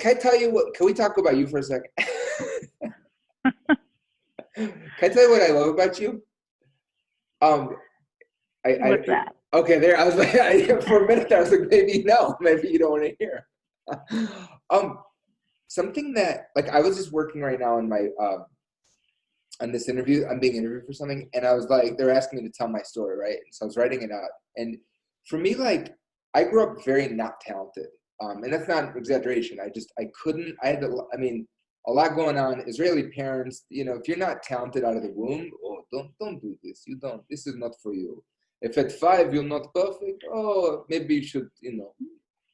can I tell you what? Can we talk about you for a second? Can I tell you what I love about you? Um, What's that? Okay, there. I was like, for a minute, I was like, maybe no, maybe you don't want to hear. Um, Something that, like, I was just working right now on my on this interview. I'm being interviewed for something, and I was like, they're asking me to tell my story, right? And so I was writing it out, and for me, like, I grew up very not talented, and that's not an exaggeration. I couldn't. I had to. I mean, a lot going on. Israeli parents, if you're not talented out of the womb, oh, don't do this. You don't. This is not for you. If at 5 you're not perfect, oh, maybe you should,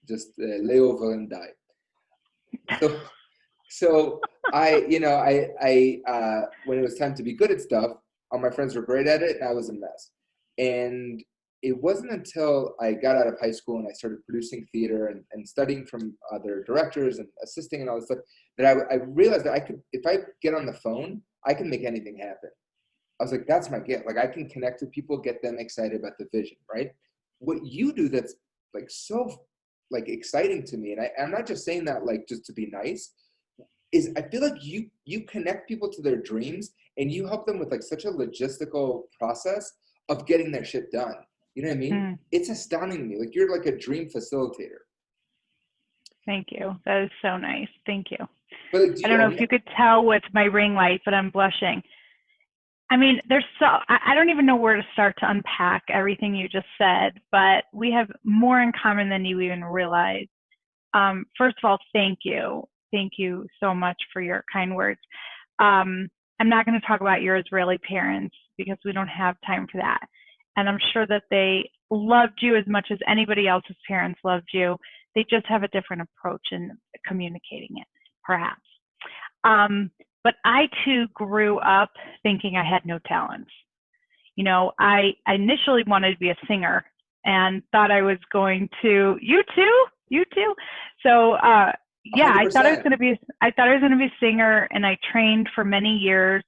just lay over and die. So, so when it was time to be good at stuff, all my friends were great at it, and I was a mess. And it wasn't until I got out of high school and I started producing theater and studying from other directors and assisting and all this stuff that I realized that I could, if I get on the phone, I can make anything happen. I was like, that's my gift. Like, I can connect with people, get them excited about the vision, right? What you do that's like so like exciting to me, and I'm not just saying that like just to be nice, is I feel like you connect people to their dreams and you help them with like such a logistical process of getting their shit done. You know what I mean? It's astounding to me. Like, you're like a dream facilitator. Thank you. That is so nice. Thank you. But like, do I you don't know own if that? you could tell with my ring light, but I'm blushing. I mean, I don't even know where to start to unpack everything you just said, but we have more in common than you even realize. First of all, thank you. Thank you so much for your kind words. I'm not going to talk about your Israeli parents because we don't have time for that. And I'm sure that they loved you as much as anybody else's parents loved you. They just have a different approach in communicating it, perhaps. But I too grew up thinking I had no talents. I initially wanted to be a singer and thought I was going to, you too. So, yeah, I thought I was 100%. going to be, a singer, and I trained for many years,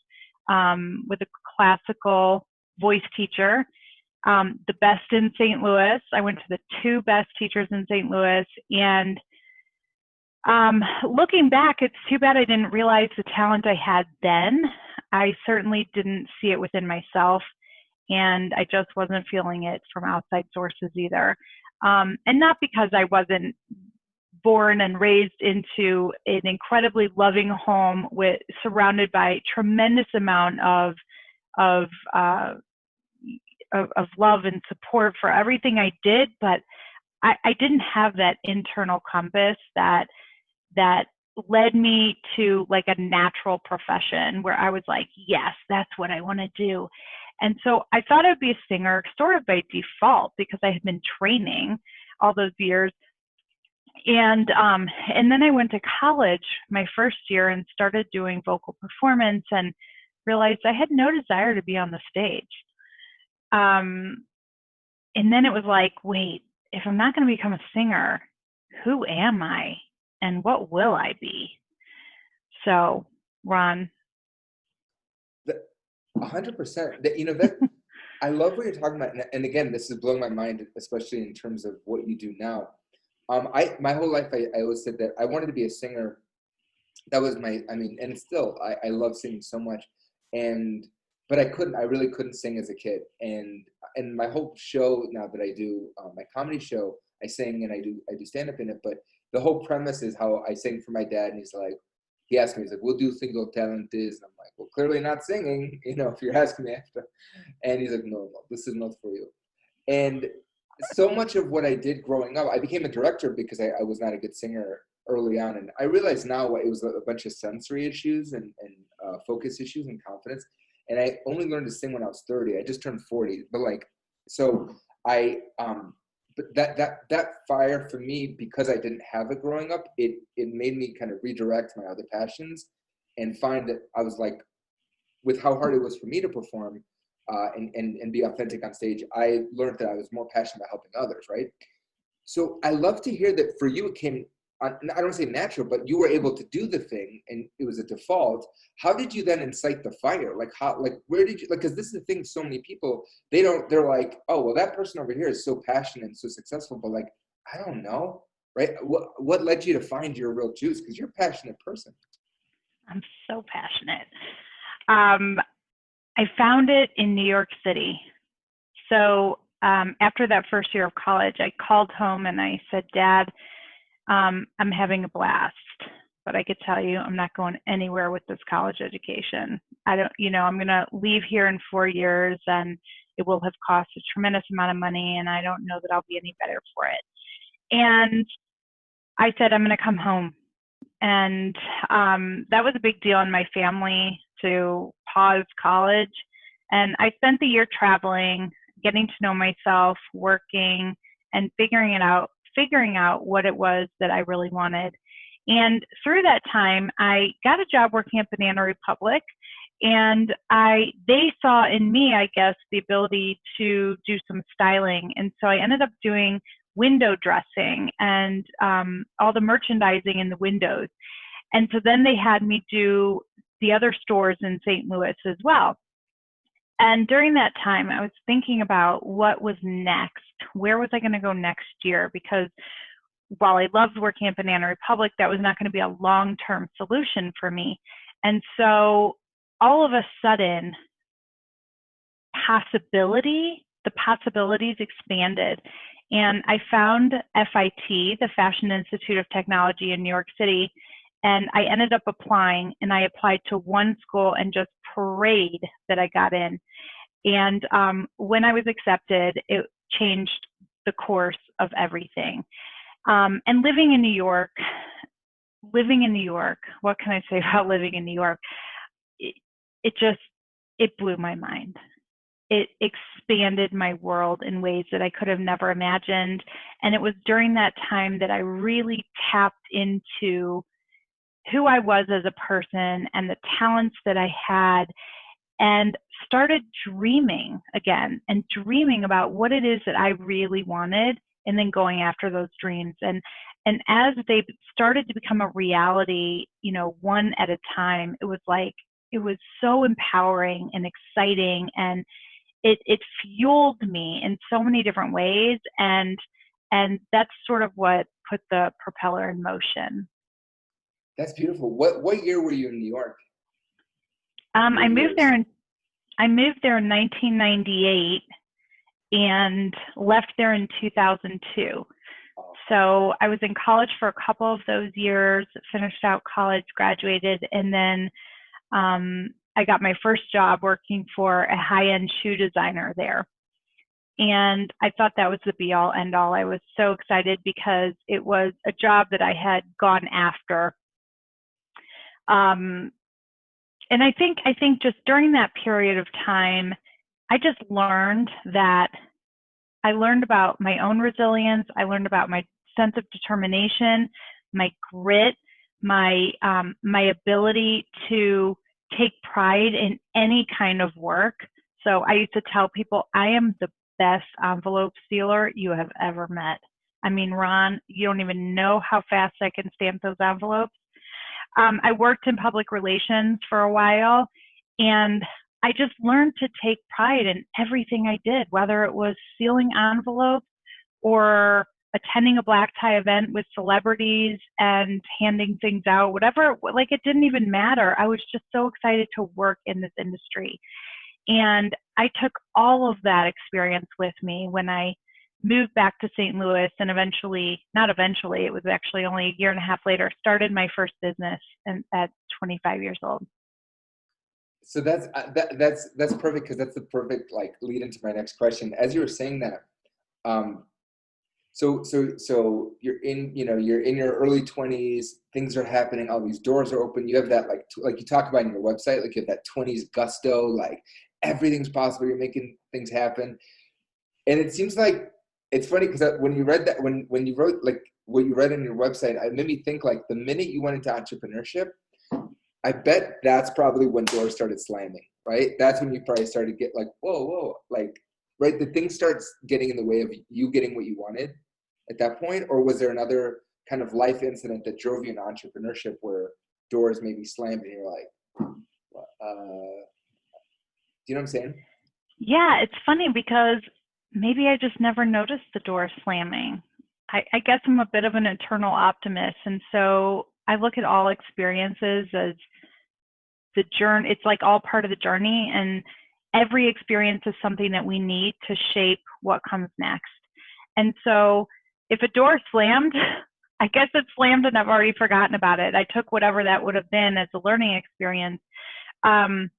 with a classical voice teacher, the best in St. Louis. I went to the 2 best teachers in St. Louis, and looking back, it's too bad I didn't realize the talent I had then. I certainly didn't see it within myself, and I just wasn't feeling it from outside sources either. And not because I wasn't born and raised into an incredibly loving home surrounded by tremendous amount of love and support for everything I did, but I didn't have that internal compass that led me to like a natural profession where I was like, yes, that's what I want to do. And so I thought I'd be a singer sort of by default because I had been training all those years. And then I went to college my first year and started doing vocal performance and realized I had no desire to be on the stage. And then it was like, wait, if I'm not going to become a singer, who am I and what will I be? So, Ron. 100%. That I love what you're talking about, and again, this is blowing my mind, especially in terms of what you do now. My whole life, I always said that I wanted to be a singer. That was and still, I love singing so much, but I really couldn't sing as a kid, and my whole show now that I do, my comedy show, I sing and I do stand up in it, but the whole premise is how I sing for my dad, and he asked me, he's like, what do you think your talent is? And I'm like, well, clearly not singing, if you're asking me after. And he's like, no, this is not for you. And so much of what I did growing up, I became a director because I was not a good singer early on. And I realize now it was a bunch of sensory issues and focus issues and confidence. And I only learned to sing when I was 30. I just turned 40. But but that fire for me, because I didn't have it growing up, it made me kind of redirect my other passions and find that I was like, with how hard it was for me to perform and be authentic on stage, I learned that I was more passionate about helping others, right? So I love to hear that for you it came, I don't want to say natural, but you were able to do the thing and it was a default. How did you then incite the fire? Where did you, because this is the thing, so many people, they're like, oh, well, that person over here is so passionate and so successful, but like, I don't know. right? What led you to find your real juice? Because you're a passionate person. I'm so passionate. Um, I found it in New York City. So after that first year of college, I called home and I said, Dad, I'm having a blast, but I could tell you I'm not going anywhere with this college education. I don't, I'm going to leave here in 4 years and it will have cost a tremendous amount of money and I don't know that I'll be any better for it. And I said, I'm going to come home. And that was a big deal in my family to pause college. And I spent the year traveling, getting to know myself, working, and figuring out what it was that I really wanted. And through that time, I got a job working at Banana Republic, and they saw in me, I guess, the ability to do some styling. And so I ended up doing window dressing and all the merchandising in the windows. And so then they had me do the other stores in St. Louis as well. And during that time, I was thinking about what was next. Where was I going to go next year? Because while I loved working at Banana Republic, that was not going to be a long-term solution for me. And so all of a sudden, the possibilities expanded. And I found FIT, the Fashion Institute of Technology in New York City, and I ended up applying, and I applied to one school and just prayed that I got in. And when I was accepted, it changed the course of everything. And living in New York, what can I say about living in New York? It blew my mind. It expanded my world in ways that I could have never imagined. And it was during that time that I really tapped into who I was as a person and the talents that I had, and started dreaming again and dreaming about what it is that I really wanted, and then going after those dreams. And as they started to become a reality, one at a time, it was so empowering and exciting, and it fueled me in so many different ways, and that's sort of what put the propeller in motion. That's beautiful. What year were you in New York? I moved there in 1998 and left there in 2002. So I was in college for a couple of those years, finished out college, graduated, and then I got my first job working for a high-end shoe designer there. And I thought that was the be-all, end-all. I was so excited because it was a job that I had gone after. And I think just during that period of time, I just learned about my own resilience. I learned about my sense of determination, my grit, my ability to take pride in any kind of work. So I used to tell people I am the best envelope sealer you have ever met. I mean, Ron, you don't even know how fast I can stamp those envelopes. I worked in public relations for a while, and I just learned to take pride in everything I did, whether it was sealing envelopes or attending a black tie event with celebrities and handing things out, whatever, like it didn't even matter. I was just so excited to work in this industry. And I took all of that experience with me when I moved back to St. Louis, and it was actually only a year and a half later, started my first business at 25 years old. So that's perfect, because that's the perfect lead into my next question. As you were saying that, so you're in your early 20s, things are happening, all these doors are open. You have that like you talk about in your website, you have that 20s gusto, everything's possible. You're making things happen, and it seems like it's funny because when you read that, when you wrote what you read on your website, it made me think the minute you went into entrepreneurship, I bet that's probably when doors started slamming, right? That's when you probably started to get whoa, right? The thing starts getting in the way of you getting what you wanted at that point, or was there another kind of life incident that drove you into entrepreneurship where doors maybe slammed and you're do you know what I'm saying? Yeah, it's funny because maybe I just never noticed the door slamming. I guess I'm a bit of an eternal optimist. And so I look at all experiences as the journey. It's like all part of the journey. And every experience is something that we need to shape what comes next. And so if a door slammed, I guess it's slammed and I've already forgotten about it. I took whatever that would have been as a learning experience. Um,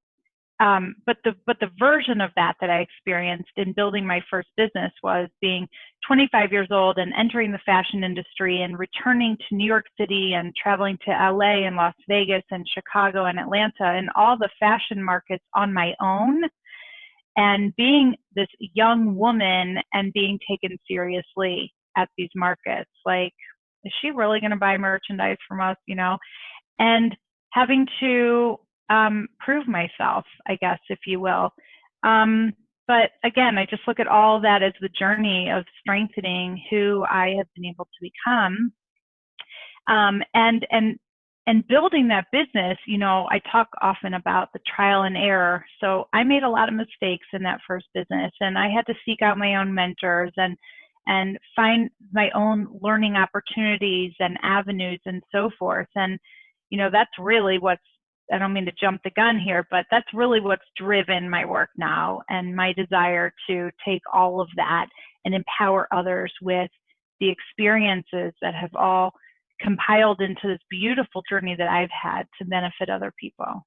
but the version of that I experienced in building my first business was being 25 years old and entering the fashion industry and returning to New York City and traveling to LA and Las Vegas and Chicago and Atlanta and all the fashion markets on my own, and being this young woman and being taken seriously at these markets. Like, is she really going to buy merchandise from us, you know? And having to prove myself, I guess, if you will. But again, I just look at all that as the journey of strengthening who I have been able to become. And building that business, you know, I talk often about the trial and error. So I made a lot of mistakes in that first business, and I had to seek out my own mentors and find my own learning opportunities and avenues and so forth. And, you know, that's really what's, I don't mean to jump the gun here, but that's really what's driven my work now and my desire to take all of that and empower others with the experiences that have all compiled into this beautiful journey that I've had to benefit other people.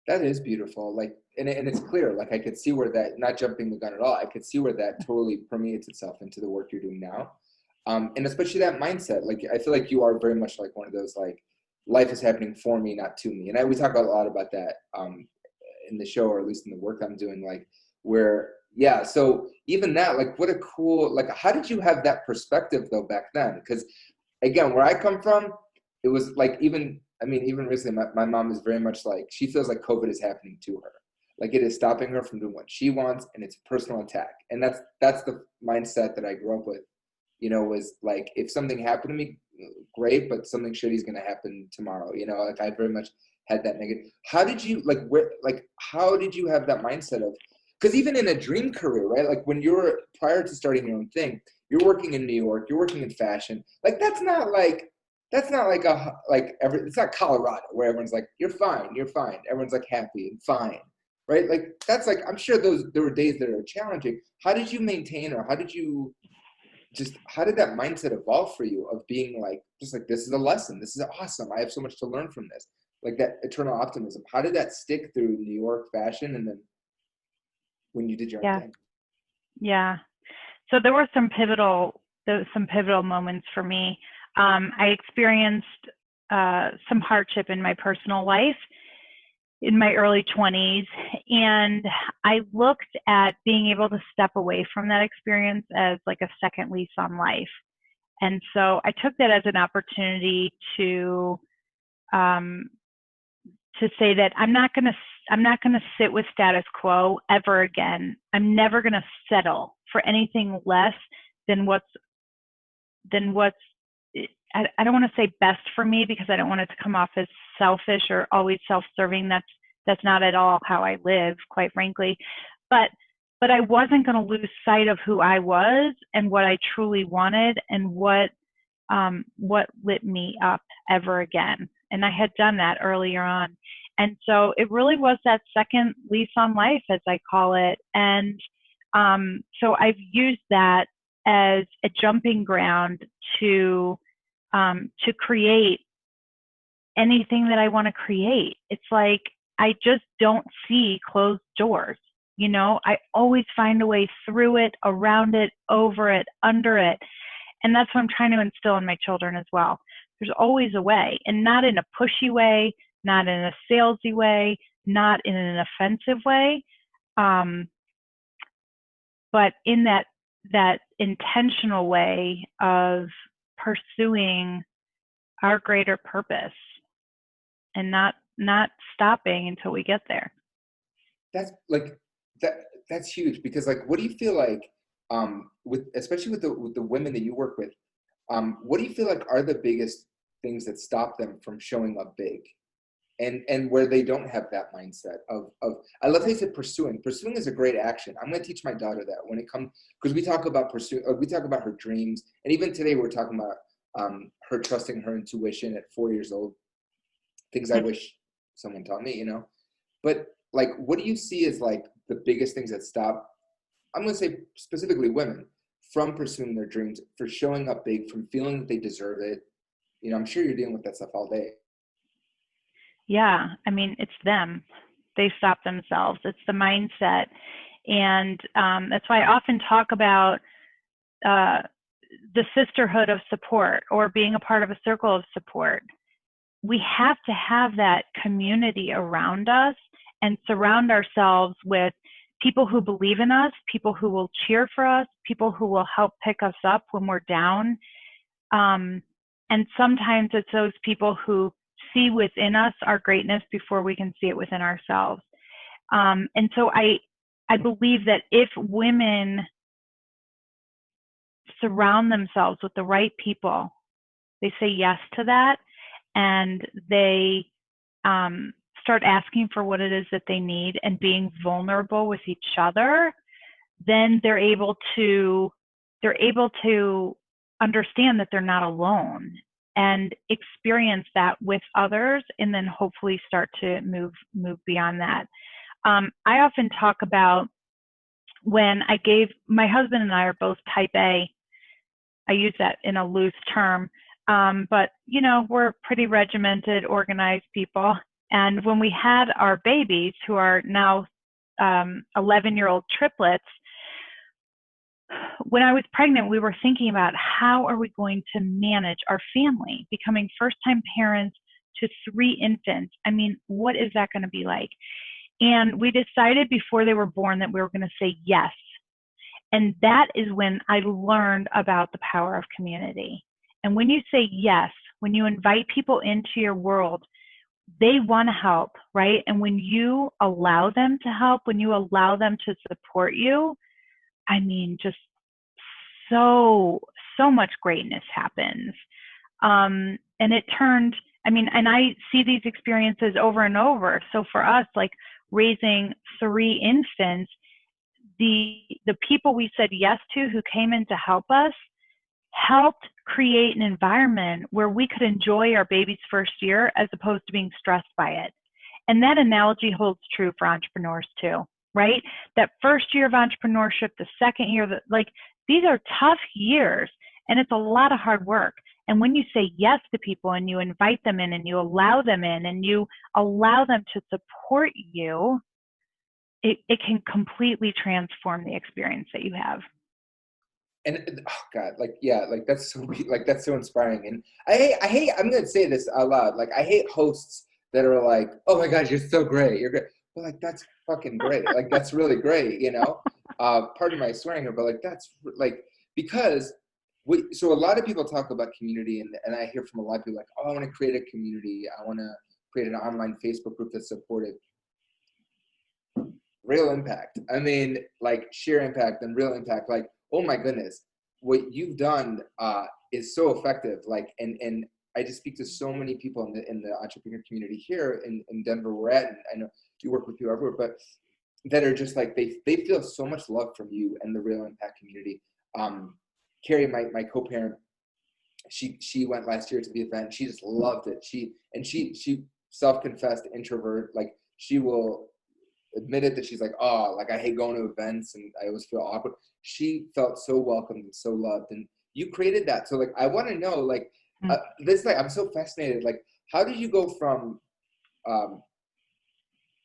That is beautiful. Like, and it's clear, like I could see where that, not jumping the gun at all, I could see where that totally permeates itself into the work you're doing now. And especially that mindset, like, I feel like you are very much like one of those, like, life is happening for me, not to me. And we talk a lot about that in the show, or at least in the work I'm doing, like, where, yeah. So even that, like, what a cool, like, how did you have that perspective though back then? Because again, where I come from, it was like, even recently, my mom is very much like, she feels like COVID is happening to her. Like, it is stopping her from doing what she wants, and it's a personal attack. And that's the mindset that I grew up with, you know, was like, if something happened to me, great, but something shitty is going to happen tomorrow. You know, like, I very much had that negative. How did you, how did you have that mindset of, because even in a dream career, right? Like, when you're, prior to starting your own thing, you're working in New York, you're working in fashion. Like, it's not Colorado where everyone's like, you're fine. Everyone's like happy and fine, right? Like, that's like, I'm sure there were days that are challenging. How did you maintain, or how did that mindset evolve for you of being like, just like, this is a lesson, this is awesome, I have so much to learn from this, like that eternal optimism? How did that stick through New York fashion, and then when you did your own thing? Yeah. So there were some pivotal moments for me. I experienced some hardship in my personal life in my early 20s, and I looked at being able to step away from that experience as like a second lease on life. And so I took that as an opportunity to say that I'm not going to sit with status quo ever again. I'm never going to settle for anything less than what's I don't want to say best for me, because I don't want it to come off as selfish or always self-serving. That's not at all how I live, quite frankly. But I wasn't going to lose sight of who I was and what I truly wanted, and what lit me up ever again. And I had done that earlier on. And so it really was that second lease on life, as I call it. And so I've used that as a jumping ground to create anything that I want to create. It's like, I just don't see closed doors. You know, I always find a way through it, around it, over it, under it. And that's what I'm trying to instill in my children as well. There's always a way, and not in a pushy way, not in a salesy way, not in an offensive way, but in that intentional way of pursuing our greater purpose, and not stopping until we get there. That's like, that's huge, because like, what do you feel like, especially with the women that you work with, what do you feel like are the biggest things that stop them from showing up big? and where they don't have that mindset of I love how you said pursuing. Pursuing is a great action. I'm going to teach my daughter that when it comes, because we talk about we talk about her dreams, and even today we're talking about her trusting her intuition at 4 years old. Things I wish someone taught me, you know. But like, what do you see as like the biggest things that stop, I'm going to say specifically women, from pursuing their dreams, for showing up big, from feeling that they deserve it? You know, I'm sure you're dealing with that stuff all day. Yeah, I mean, it's them. They stop themselves. It's the mindset. And that's why I often talk about the sisterhood of support, or being a part of a circle of support. We have to have that community around us and surround ourselves with people who believe in us, people who will cheer for us, people who will help pick us up when we're down. And sometimes it's those people who see within us our greatness before we can see it within ourselves. And so I believe that if women surround themselves with the right people, they say yes to that, and they start asking for what it is that they need and being vulnerable with each other, then they're able to understand that they're not alone and experience that with others, and then hopefully start to move beyond that. I often talk about when my husband and I are both type A. I use that in a loose term, but you know, we're pretty regimented, organized people. And when we had our babies, who are now 11-year-old triplets, when I was pregnant, we were thinking about how are we going to manage our family, becoming first-time parents to 3 infants. I mean, what is that going to be like? And we decided before they were born that we were going to say yes. And that is when I learned about the power of community. And when you say yes, when you invite people into your world, they want to help, right? And when you allow them to help, when you allow them to support you, I mean, just so much greatness happens. And it turned, I mean, and I see these experiences over and over. So for us, like raising 3 infants, the people we said yes to who came in to help us helped create an environment where we could enjoy our baby's first year as opposed to being stressed by it. And that analogy holds true for entrepreneurs too, right? That first year of entrepreneurship, the second year, like these are tough years, and it's a lot of hard work. And when you say yes to people and you invite them in and you allow them in and you allow them to support you, it can completely transform the experience that you have. And oh God, like, yeah, like that's so inspiring. And I hate, I'm going to say this out loud. Like, I hate hosts that are like, oh my God, you're so great. You're great. But like, that's fucking great. Like, that's really great, you know? Pardon my swearing here, but like, that's like, because so a lot of people talk about community, and I hear from a lot of people like, oh, I want to create a community. I want to create an online Facebook group that's supportive. Real impact. I mean, like sheer impact and real impact. Like, oh my goodness, what you've done is so effective. Like, and I just speak to so many people in the entrepreneur community here in Denver where we're at, and I know you work with people everywhere, but that are just like, they feel so much love from you and the real impact community. Carrie, my co-parent, she went last year to the event. She just loved it. She self-confessed introvert. Like, she will admitted that she's like, oh, like I hate going to events and I always feel awkward. She felt so welcomed and so loved, and you created that. So like, I want to know, like, this, like, I'm so fascinated. Like, how did you go from,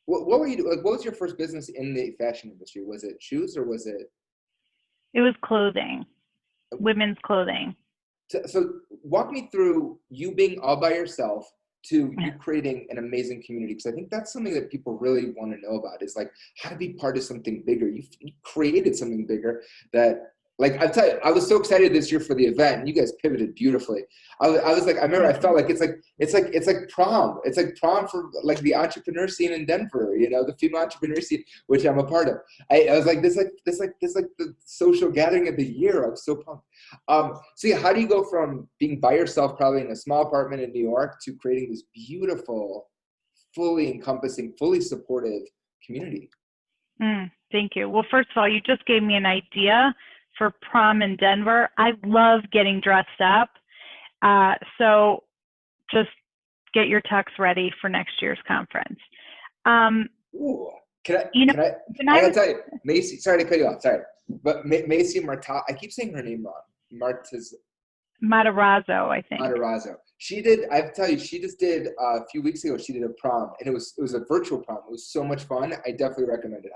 what were you doing? Like, what was your first business in the fashion industry? Was it shoes, or was it? It was clothing, women's clothing. So walk me through you being all by yourself to you creating an amazing community, because I think that's something that people really want to know about, is like how to be part of something bigger. You created something bigger that, like, I'll tell you, I was so excited this year for the event, and you guys pivoted beautifully. I was like, I remember I felt like it's like prom. It's like prom for like the entrepreneur scene in Denver, you know, the female entrepreneur scene, which I'm a part of. I was like, this the social gathering of the year. I was so pumped. So yeah, how do you go from being by yourself, probably in a small apartment in New York, to creating this beautiful fully encompassing, fully supportive community. Thank you. Well, first of all, you just gave me an idea for prom in Denver. I love getting dressed up. So just get your tux ready for next year's conference. Ooh, I gotta tell you, Macy, sorry to cut you off, sorry. But Macy Marta, I keep saying her name wrong. Matarazzo, I think. Matarazzo. She did, I have to tell you, she just did a few weeks ago, she did a prom, and it was a virtual prom. It was so much fun. I definitely recommend it.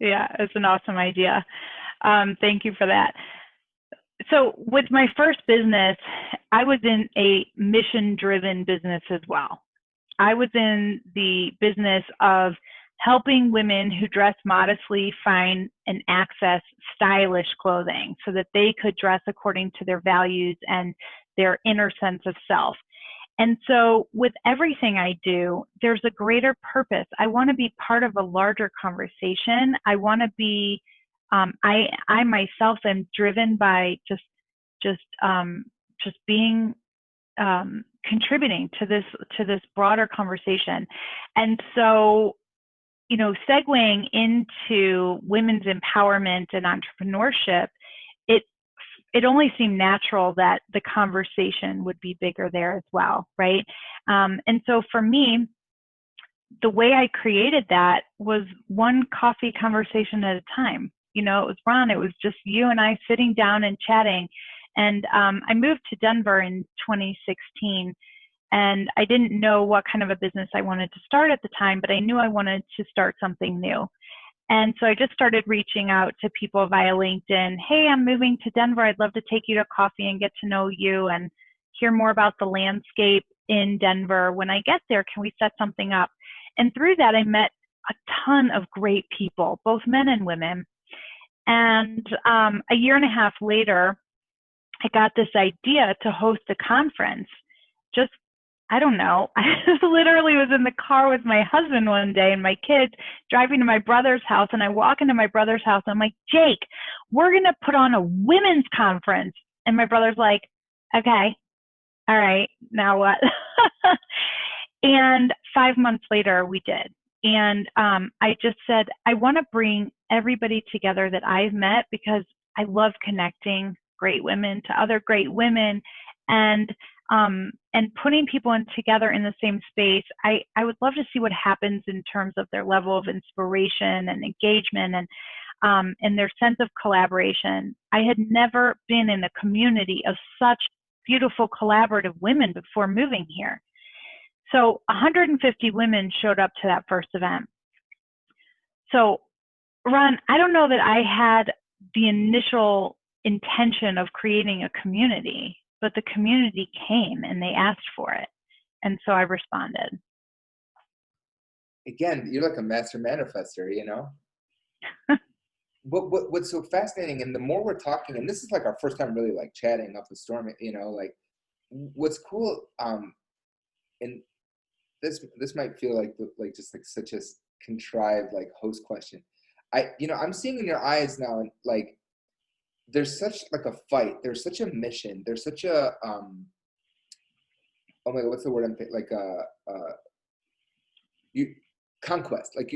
Yeah, it's an awesome idea. Thank you for that. So with my first business, I was in a mission-driven business as well. I was in the business of helping women who dress modestly find and access stylish clothing so that they could dress according to their values and their inner sense of self. And so with everything I do, there's a greater purpose. I want to be part of a larger conversation. I want to be, I myself am driven by just being, contributing to this broader conversation. And so, you know, segueing into women's empowerment and entrepreneurship, it only seemed natural that the conversation would be bigger there as well, right? And so for me, the way I created that was one coffee conversation at a time. You know, it was Ron, it was just you and I sitting down and chatting. And I moved to Denver in 2016, and I didn't know what kind of a business I wanted to start at the time, but I knew I wanted to start something new. And so I just started reaching out to people via LinkedIn. Hey, I'm moving to Denver. I'd love to take you to coffee and get to know you and hear more about the landscape in Denver. When I get there, can we set something up? And through that, I met a ton of great people, both men and women. And a year and a half later, I got this idea to host a conference. Just, I don't know, I literally was in the car with my husband one day and my kids driving to my brother's house, and I walk into my brother's house and I'm like, Jake, we're going to put on a women's conference. And my brother's like, okay, all right, now what? And 5 months later, we did. And I just said, I want to bring everybody together that I've met because I love connecting great women to other great women, and putting people together in the same space. I would love to see what happens in terms of their level of inspiration and engagement and their sense of collaboration. I had never been in a community of such beautiful collaborative women before moving here. So 150 women showed up to that first event. So Ron, I don't know that I had the initial intention of creating a community, but the community came and they asked for it. And so I responded. Again, you're like a master manifester, you know? What's so fascinating, and the more we're talking, and this is like our first time really like chatting up the storm, you know, like what's cool, and this might feel like just like such a contrived like host question. I'm seeing in your eyes now, and like there's such like a fight, there's such a mission, there's such a oh my god, what's the word I'm thinking, like you conquest, like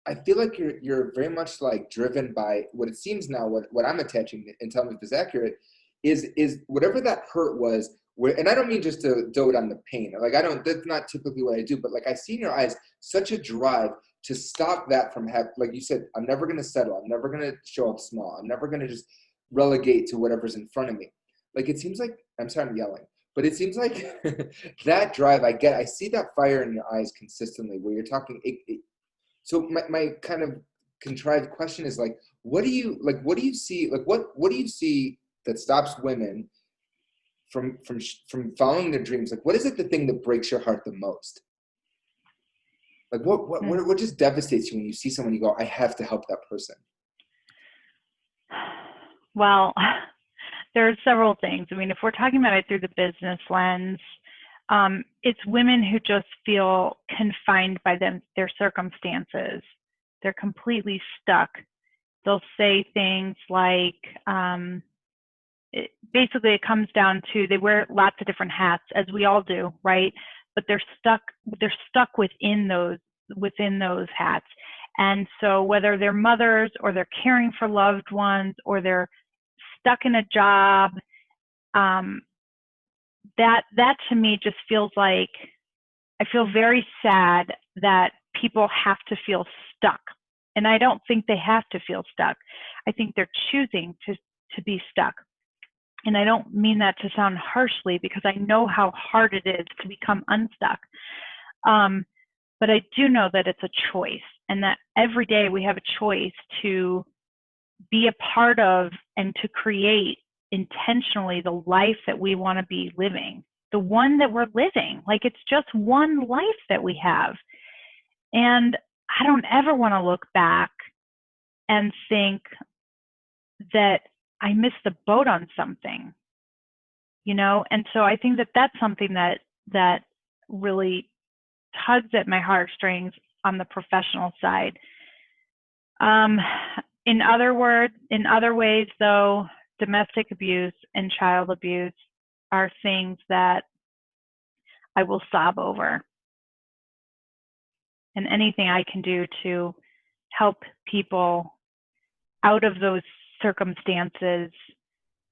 I feel like you're very much like driven by what it seems now, what I'm attaching, and tell me if it's accurate, is whatever that hurt was, and I don't mean just to dote on the pain, like that's not typically what I do, but like I see in your eyes such a drive to stop that from happening. Like you said, I'm never going to settle. I'm never going to show up small. I'm never going to just relegate to whatever's in front of me. Like it seems like, I'm sorry I'm yelling, but it seems like that drive I see that fire in your eyes consistently where you're talking. So my kind of contrived question is like, what do you see? Like what do you see that stops women from following their dreams? Like what is it, the thing that breaks your heart the most? Like what just devastates you when you see someone, you go, I have to help that person? Well, there are several things. I mean, if we're talking about it through the business lens, it's women who just feel confined by their circumstances. They're completely stuck. They'll say things like, basically it comes down to, they wear lots of different hats, as we all do, right? but they're stuck within those hats. And so whether they're mothers or they're caring for loved ones or they're stuck in a job, that to me just feels like, I feel very sad that people have to feel stuck. And I don't think they have to feel stuck. I think they're choosing to be stuck. And I don't mean that to sound harshly, because I know how hard it is to become unstuck. But I do know that it's a choice, and that every day we have a choice to be a part of and to create intentionally the life that we want to be living, the one that we're living. Like, it's just one life that we have. And I don't ever want to look back and think that I missed the boat on something, you know? And so I think that that's something that really tugs at my heartstrings on the professional side. In other ways, though, domestic abuse and child abuse are things that I will sob over. And anything I can do to help people out of those circumstances,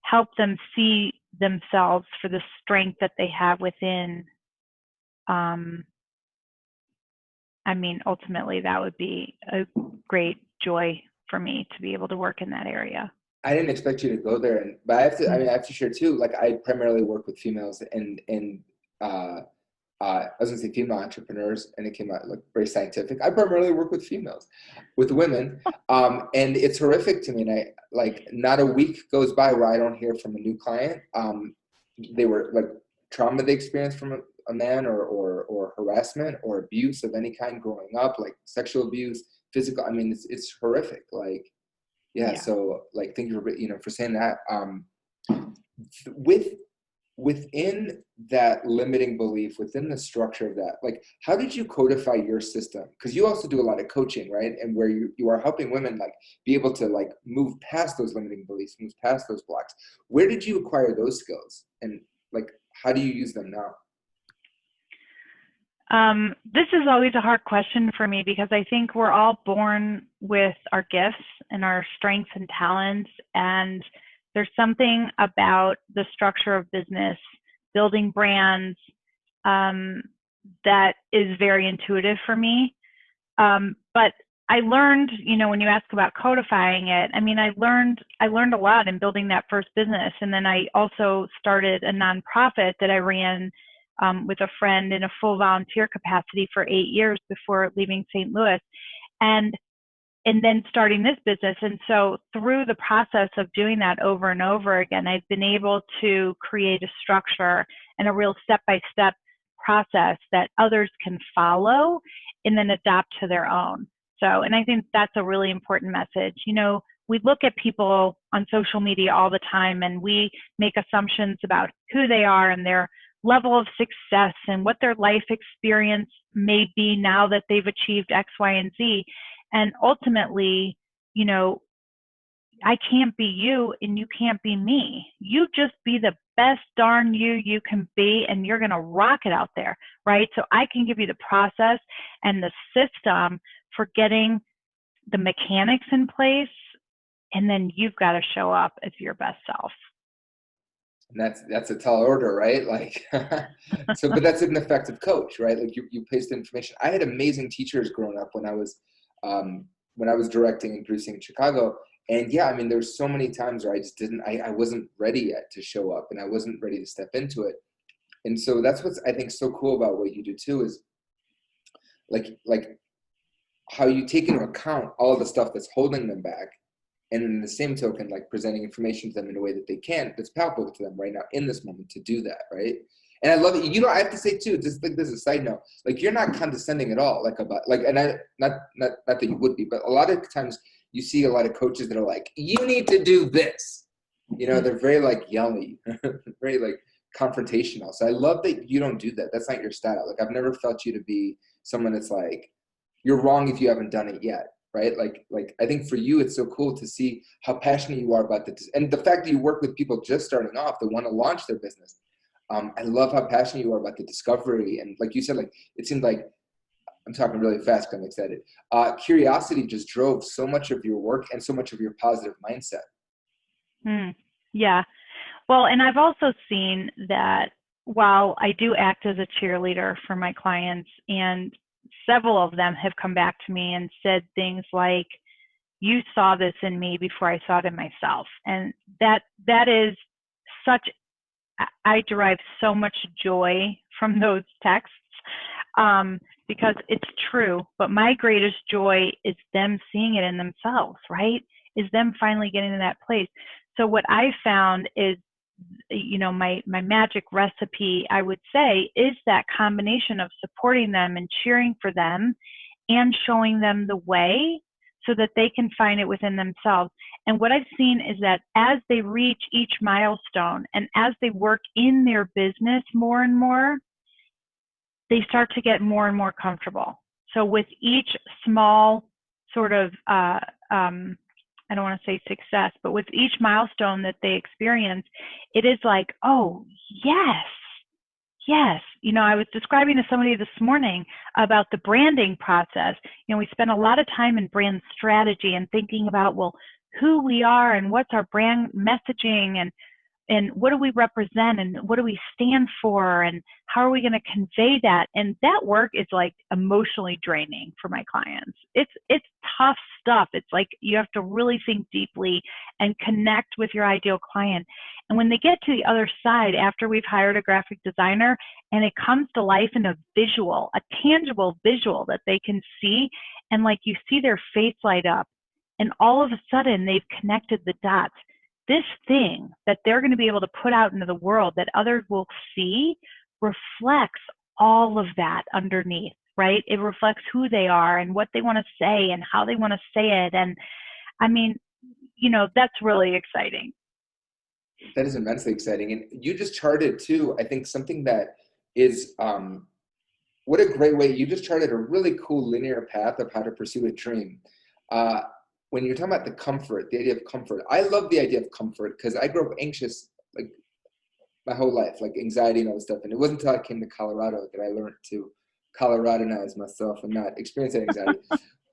help them see themselves for the strength that they have within, I mean, ultimately, that would be a great joy for me to be able to work in that area. I didn't expect you to go there, but I have to share too. Like, I primarily work with females, and I was gonna say female entrepreneurs, and it came out like very scientific. I primarily work with women, and it's horrific to me. And I, like, not a week goes by where I don't hear from a new client. They were like trauma they experienced from a man, or harassment or abuse of any kind growing up, like sexual abuse, physical. I mean, it's horrific. Like, yeah. So, like, thank you for saying that. Within that limiting belief, within the structure of that, like, how did you codify your system? Because you also do a lot of coaching, right? And where you are helping women, like, be able to, like, move past those limiting beliefs, move past those blocks. Where did you acquire those skills? And, like, how do you use them now? This is always a hard question for me, because I think we're all born with our gifts and our strengths and talents. And there's something about the structure of business, building brands, that is very intuitive for me. But I learned, when you ask about codifying it, I mean, I learned a lot in building that first business. And then I also started a nonprofit that I ran with a friend in a full volunteer capacity for 8 years before leaving St. Louis. And then starting this business. And so through the process of doing that over and over again, I've been able to create a structure and a real step-by-step process that others can follow and then adopt to their own. So, and I think that's a really important message. We look at people on social media all the time, and we make assumptions about who they are and their level of success and what their life experience may be now that they've achieved X, Y, and Z. And ultimately, I can't be you and you can't be me. You just be the best darn you can be, and you're going to rock it out there, right? So I can give you the process and the system for getting the mechanics in place, and then you've got to show up as your best self. And that's a tall order, right? Like, so, but that's an effective coach, right? Like, you place the information. I had amazing teachers growing up when I was directing and producing in Chicago. And yeah, I mean, there's so many times where I wasn't ready yet to show up, and I wasn't ready to step into it. And so that's what's, I think, so cool about what you do too, is like how you take into account all the stuff that's holding them back. And in the same token, like, presenting information to them in a way that they can, that's palpable to them right now in this moment to do that, right? And I love it. I have to say too, just like, this is a side note, like, you're not condescending at all, like, about, like, and I, not that you would be, but a lot of times you see a lot of coaches that are like, you need to do this. They're very, like, yelly, very, like, confrontational. So I love that you don't do that. That's not your style. Like, I've never felt you to be someone that's like, you're wrong if you haven't done it yet. Right? Like, I think for you, it's so cool to see how passionate you are about this. And the fact that you work with people just starting off that want to launch their business. I love how passionate you are about the discovery. And like you said, like, it seemed like, I'm talking really fast because I'm excited. Curiosity just drove so much of your work and so much of your positive mindset. Yeah. Well, and I've also seen that while I do act as a cheerleader for my clients, and several of them have come back to me and said things like, you saw this in me before I saw it in myself. And that is such, I derive so much joy from those texts, because it's true. But my greatest joy is them seeing it in themselves, right? Is them finally getting to that place. So what I found is, my magic recipe, I would say, is that combination of supporting them and cheering for them and showing them the way so that they can find it within themselves. And what I've seen is that as they reach each milestone and as they work in their business more and more, they start to get more and more comfortable. So with each small sort of, I don't want to say success, but with each milestone that they experience, it is like, oh, yes. I was describing to somebody this morning about the branding process. We spend a lot of time in brand strategy and thinking about, well, who we are and what's our brand messaging and what do we represent and what do we stand for and how are we going to convey that? And that work is like emotionally draining for my clients. It's tough stuff. It's like you have to really think deeply and connect with your ideal client. And when they get to the other side, after we've hired a graphic designer and it comes to life in a visual, a tangible visual that they can see, and like you see their face light up and all of a sudden they've connected the dots. This thing that they're going to be able to put out into the world that others will see reflects all of that underneath, right? It reflects who they are and what they want to say and how they want to say it. And I mean, that's really exciting. That is immensely exciting. And you just charted too, I think something that is, what a great way, you just charted a really cool linear path of how to pursue a dream. When you're talking about the comfort, the idea of comfort, I love the idea of comfort because I grew up anxious like my whole life, like anxiety and all this stuff. And it wasn't until I came to Colorado that I learned to Coloradonize myself and not experience that anxiety.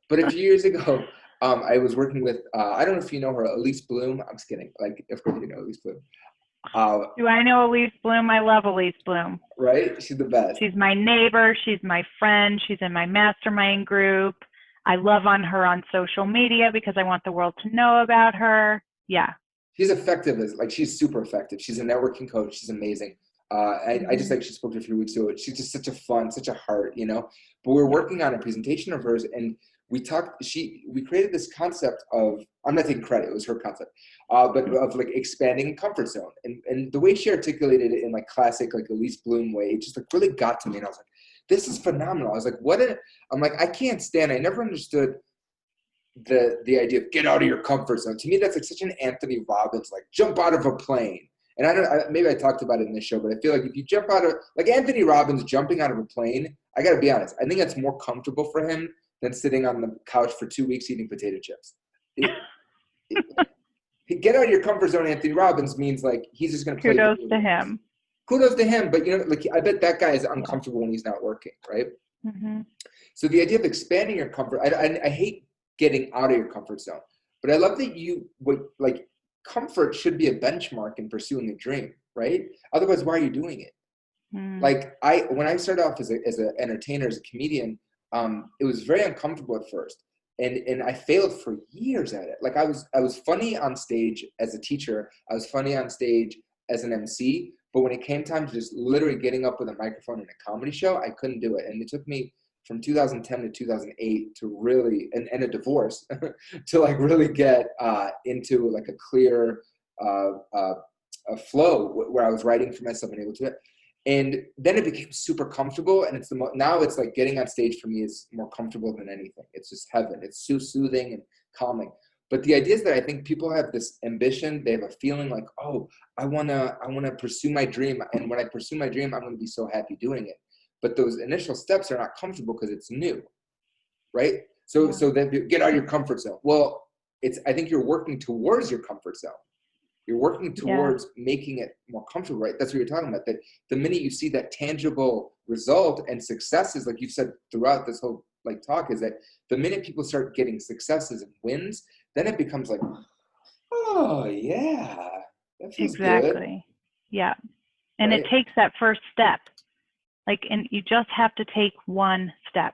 But a few years ago, I was working with, I don't know if you know her, Elise Bloom. I'm just kidding. Like, of course you know Elise Bloom. Do I know Elise Bloom? I love Elise Bloom. Right? She's the best. She's my neighbor. She's my friend. She's in my mastermind group. I love on her on social media because I want the world to know about her. Yeah. She's effective. She's super effective. She's a networking coach. She's amazing. I just she spoke to a few weeks ago. She's just such a heart, But we're working on a presentation of hers and we created this concept of, I'm not taking credit, it was her concept, but of like expanding comfort zone. And the way she articulated it in like classic, like Elise Bloom way, it just like really got to me. And I was like, this is phenomenal. I was like, I'm like, I can't stand, I never understood the idea of get out of your comfort zone. To me, that's like such an Anthony Robbins, like jump out of a plane. And maybe I talked about it in this show, but I feel like if you jump out of, like Anthony Robbins jumping out of a plane, I got to be honest, I think that's more comfortable for him than sitting on the couch for 2 weeks eating potato chips. Get out of your comfort zone, Anthony Robbins means like he's just going to play. Kudos to him. Kudos to him, but like I bet that guy is uncomfortable when he's not working, right? Mm-hmm. So the idea of expanding your comfort, I hate getting out of your comfort zone, but I love that comfort should be a benchmark in pursuing a dream, right? Otherwise, why are you doing it? Like when I started off as an entertainer, as a comedian, it was very uncomfortable at first. And I failed for years at it. Like I was funny on stage as a teacher. I was funny on stage as an MC. But when it came time to just literally getting up with a microphone in a comedy show, I couldn't do it. And it took me from 2010 to 2008 to really, and a divorce, to like really get into like a clear a flow where I was writing for myself and able to do it. And then it became super comfortable, and now it's like getting on stage for me is more comfortable than anything. It's just heaven. It's so soothing and calming. But the idea is that I think people have this ambition. They have a feeling like, oh, I wanna pursue my dream, and when I pursue my dream, I'm gonna be so happy doing it. But those initial steps are not comfortable because it's new, right? So then get out of your comfort zone. Well, I think you're working towards your comfort zone. You're working Yeah, towards making it more comfortable, right? That's what you're talking about. That the minute you see that tangible result and successes, like you've said throughout this whole like talk, is that the minute people start getting successes and wins, then it becomes like, oh yeah, that feels good, exactly. Yeah. And it right? takes that first step. Like, and you just have to take one step.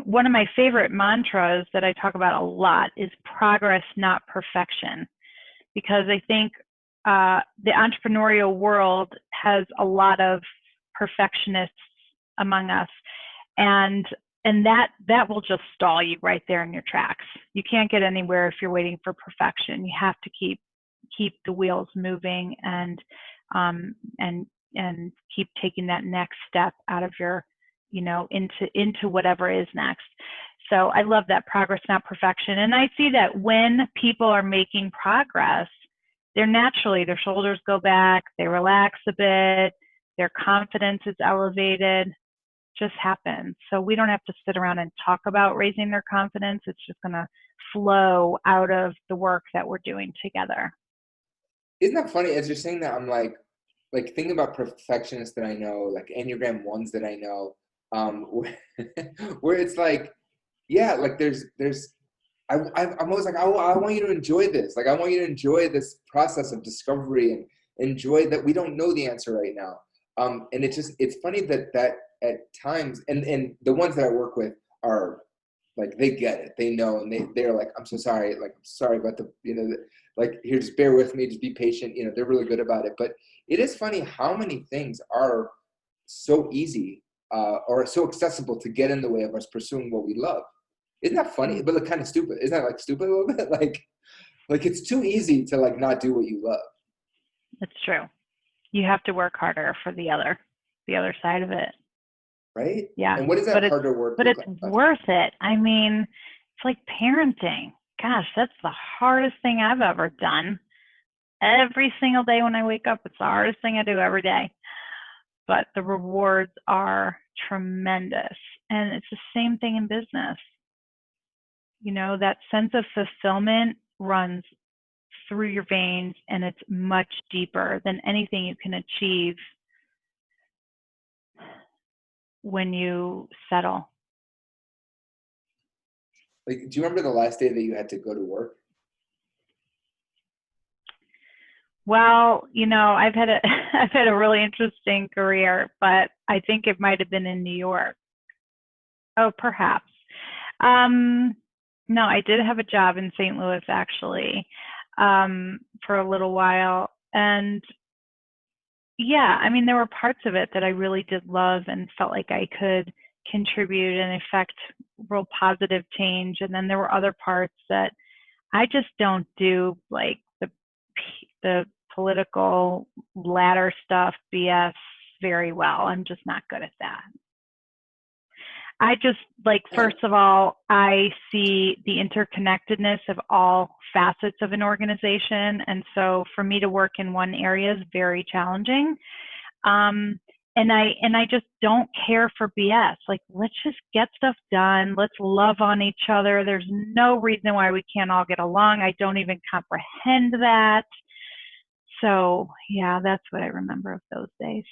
One of my favorite mantras that I talk about a lot is progress, not perfection, because I think the entrepreneurial world has a lot of perfectionists among us, and that will just stall you right there in your tracks. You can't get anywhere if you're waiting for perfection. You have to keep the wheels moving, um, and and keep taking that next step out of your, into whatever is next. So I love that, progress, not perfection. And I see that when people are making progress, their shoulders go back, they relax a bit, their confidence is elevated, just happens. So we don't have to sit around and talk about raising their confidence. It's just going to flow out of the work that we're doing together. Isn't that funny? As you're saying that, I'm like thinking about perfectionists that I know, like Enneagram ones that I know, where, where it's like, yeah, like I'm always like, I want you to enjoy this. Like, I want you to enjoy this process of discovery and enjoy that we don't know the answer right now. And it's funny that at times, and the ones that I work with are like, they get it, they know, and they're like, I'm so sorry, like, sorry about like, here, just bear with me, just be patient. They're really good about it. But it is funny how many things are so easy, or so accessible to get in the way of us pursuing what we love. Isn't that funny? But like kind of stupid. Isn't that like stupid a little bit? Like it's too easy to like not do what you love, It's true. You have to work harder for the other side of it. right? Yeah, And what does but that harder work look it's like? worth it. I mean, it's like parenting. Gosh, that's the hardest thing I've ever done. Every single day when I wake up, it's the hardest thing I do every day. But the rewards are tremendous. And it's the same thing in business. That sense of fulfillment runs through your veins, and it's much deeper than anything you can achieve when you settle. Like, do you remember the last day that you had to go to work? Well, I've had a I've had a really interesting career, but I think it might have been in New York. Oh, perhaps. Um, no, I did have a job in St. Louis actually, for a little while, and yeah, I mean, there were parts of it that I really did love and felt like I could contribute and affect real positive change, and then there were other parts that I just don't do, like the political ladder stuff, BS, very well. I'm just not good at that. I just like, first of all, I see the interconnectedness of all facets of an organization. And so for me to work in one area is very challenging. And I just don't care for BS. Like, let's just get stuff done. Let's love on each other. There's no reason why we can't all get along. I don't even comprehend that. So yeah, that's what I remember of those days.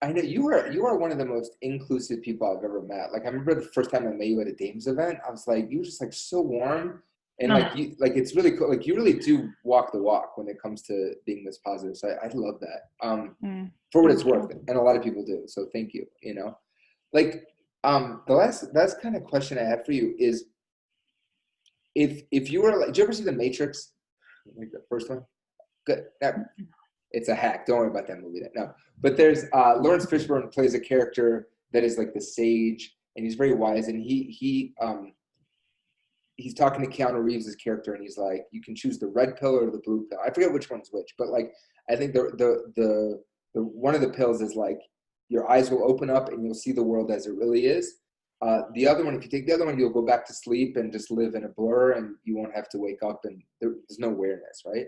I know you are one of the most inclusive people I've ever met. Like, I remember the first time I met you at a Dames event, I was like, you were just like so warm, and like you, like, it's really cool. Like, you really do walk the walk when it comes to being this positive. So I love that. For what it's Thank worth, you. and a lot of people do. So thank you. Like, the last kind of question I have for you is, if you were like, did you ever see The Matrix? Like the first one? Good. It's a hack. Don't worry about that movie. No, but there's Lawrence Fishburne plays a character that is like the sage, and he's very wise, and he's talking to Keanu Reeves' character, and he's like, you can choose the red pill or the blue pill. I forget which one's which, but like, I think the one of the pills is like, your eyes will open up and you'll see the world as it really is. The other one, if you take the other one, you'll go back to sleep and just live in a blur, and you won't have to wake up, and there's no awareness, right?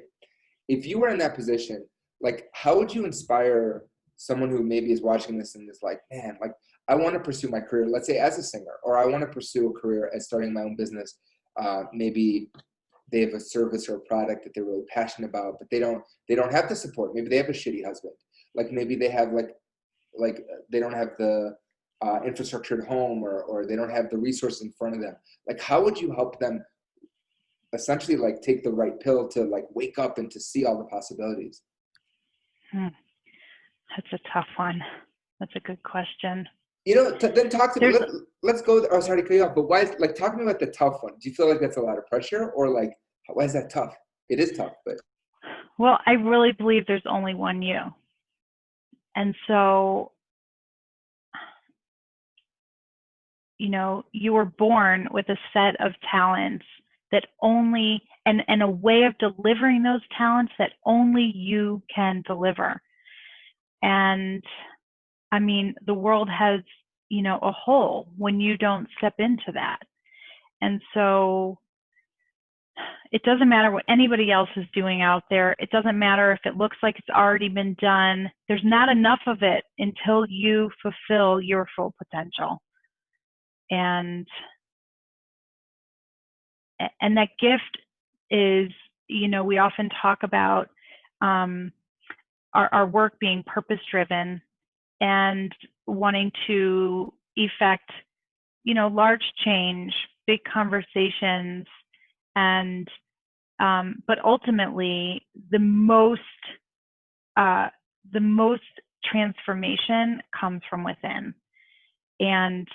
If you were in that position, like, how would you inspire someone who maybe is watching this and is like, man, like, I want to pursue my career, let's say as a singer, or I want to pursue a career as starting my own business, maybe they have a service or a product that they're really passionate about, but they don't have the support. Maybe they have a shitty husband. Like maybe they have like they don't have the infrastructure at home, or they don't have the resources in front of them. Like, how would you help them essentially like take the right pill to like wake up and to see all the possibilities? That's a tough one. That's a good question. You know, then talk to me. Let's go. Oh, sorry to cut you off, but why is, like, talk to me about the tough one. Do you feel like that's a lot of pressure, or like, why is that tough? It is tough, but. Well, I really believe there's only one you. And so, you know, you were born with a set of talents that only, and a way of delivering those talents that only you can deliver. And I mean, the world has, you know, a hole when you don't step into that. And so it doesn't matter what anybody else is doing out there. It doesn't matter if it looks like it's already been done. There's not enough of it until you fulfill your full potential. And that gift is, you know, we often talk about our work being purpose-driven and wanting to effect, you know, large change, big conversations, and but ultimately the most transformation comes from within. And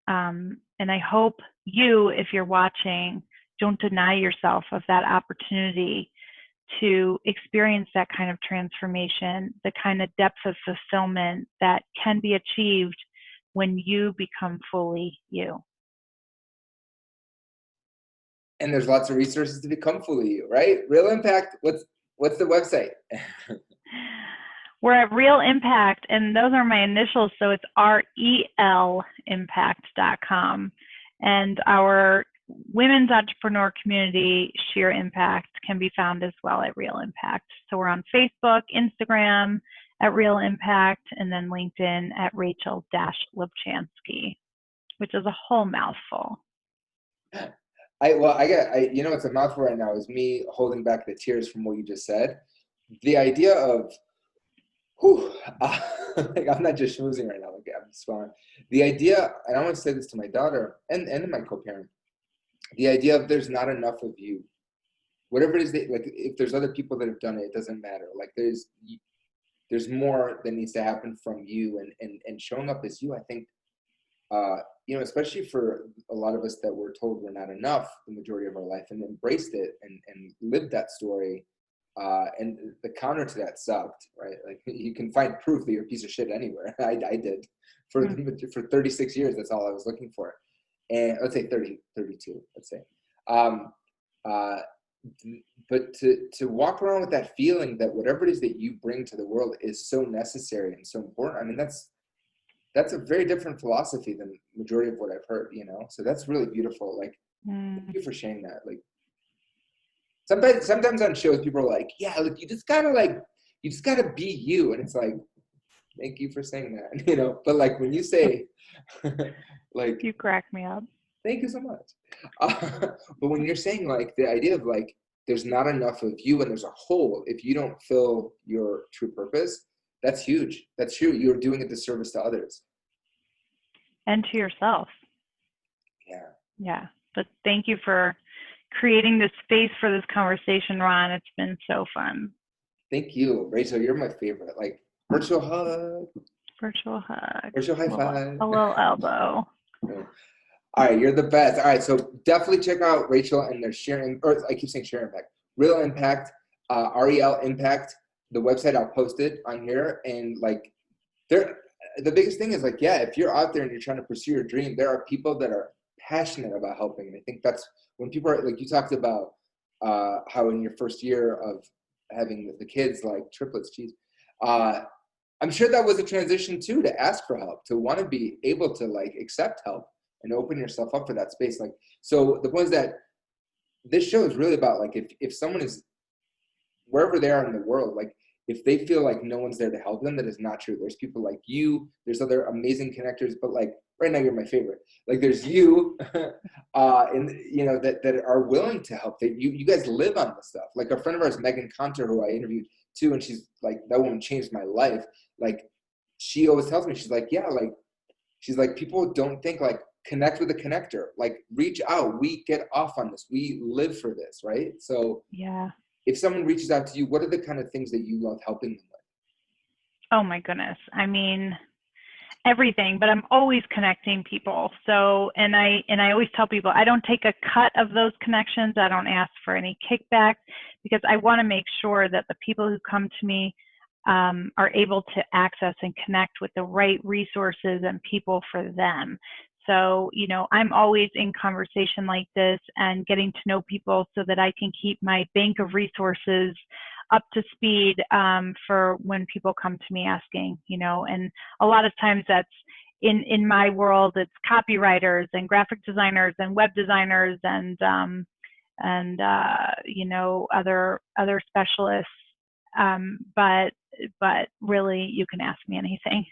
I hope you, if you're watching, don't deny yourself of that opportunity to experience that kind of transformation, the kind of depth of fulfillment that can be achieved when you become fully you. And there's lots of resources to become fully you, right? Real Impact, what's the website? We're at Real Impact, and those are my initials, so it's relimpact.com. And our women's entrepreneur community, Sheer Impact, can be found as well at Real Impact. So we're on Facebook, Instagram at Real Impact, and then LinkedIn at Rachel-Lubchansky, which is a whole mouthful. You know, it's a mouthful right now is me holding back the tears from what you just said. The idea of, like, I'm not just schmoozing right now, like I'm swelling. The idea, and I want to say this to my daughter and my co-parent, the idea of there's not enough of you. Whatever it is that, like, if there's other people that have done it, it doesn't matter. Like there's more that needs to happen from you, and showing up as you, I think, you know, especially for a lot of us that were told we're not enough the majority of our life, and embraced it and lived that story. And the counter to that sucked, right? Like, you can find proof that you're a piece of shit anywhere. I did for 36 years. That's all I was looking for. And let's say 32, let's say. But to walk around with that feeling that whatever it is that you bring to the world is so necessary and so important. I mean, that's a very different philosophy than the majority of what I've heard, you know? So that's really beautiful. Like, thank you for sharing that. Like, sometimes on shows, people are like, yeah, look, you just gotta be you. And it's like, thank you for saying that, you know? But like, when you say, like, you crack me up. Thank you so much. But when you're saying, like, the idea of, like, there's not enough of you and there's a hole if you don't fill your true purpose, that's huge. That's true. You're doing a disservice to others. And to yourself. Yeah. Yeah. But thank you for creating this space for this conversation, Ron. It's been so fun. Thank you, Rachel. You're my favorite. Like, virtual hug. Virtual hug. Virtual high five. A little elbow. Yeah. All right, you're the best. All right, so definitely check out Rachel and their sharing, or I keep saying Share Impact. Real Impact, REL Impact. The website, I'll post it on here. And like, the biggest thing is, like, yeah, if you're out there and you're trying to pursue your dream, there are people that are passionate about helping. And I think that's when people are, like, you talked about how in your first year of having the kids, like triplets, geez, I'm sure that was a transition too, to ask for help, to want to be able to, like, accept help and open yourself up for that space. Like, so the point is that this show is really about, like, if someone is wherever they are in the world, like, if they feel like no one's there to help them, that is not true. There's people like you, there's other amazing connectors, but like right now you're my favorite. Like there's you, and you know, that are willing to help. That you guys live on this stuff. Like a friend of ours, Megan Conter, who I interviewed too, and she's like, that woman changed my life. Like she always tells me, she's like, yeah, like she's like, people don't think like connect with a connector, like reach out. We get off on this. We live for this, right? So Yeah. if someone reaches out to you, what are the kind of things that you love helping them with? Oh my goodness. I mean, everything, but I'm always connecting people. So, and I always tell people, I don't take a cut of those connections. I don't ask for any kickback, because I want to make sure that the people who come to me are able to access and connect with the right resources and people for them. So, you know, I'm always in conversation like this and getting to know people so that I can keep my bank of resources up to speed for when people come to me asking, you know. And a lot of times that's in my world, it's copywriters and graphic designers and web designers and you know, other specialists. But really, you can ask me anything.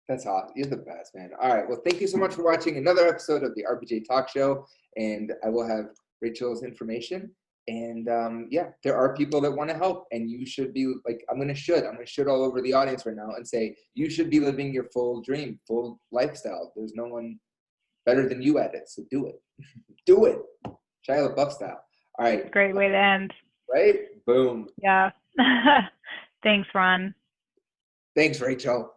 That's awesome. You're the best, man. All right. Well, thank you so much for watching another episode of the RPJ Talk Show. And I will have Rachel's information. And yeah, there are people that want to help, and you should be like, I'm gonna should all over the audience right now and say, you should be living your full dream, full lifestyle. There's no one better than you at it. So do it. Do it. Shia LaBeouf style. All right. Great way to end. Right? Boom. Yeah. Thanks, Ron. Thanks, Rachel.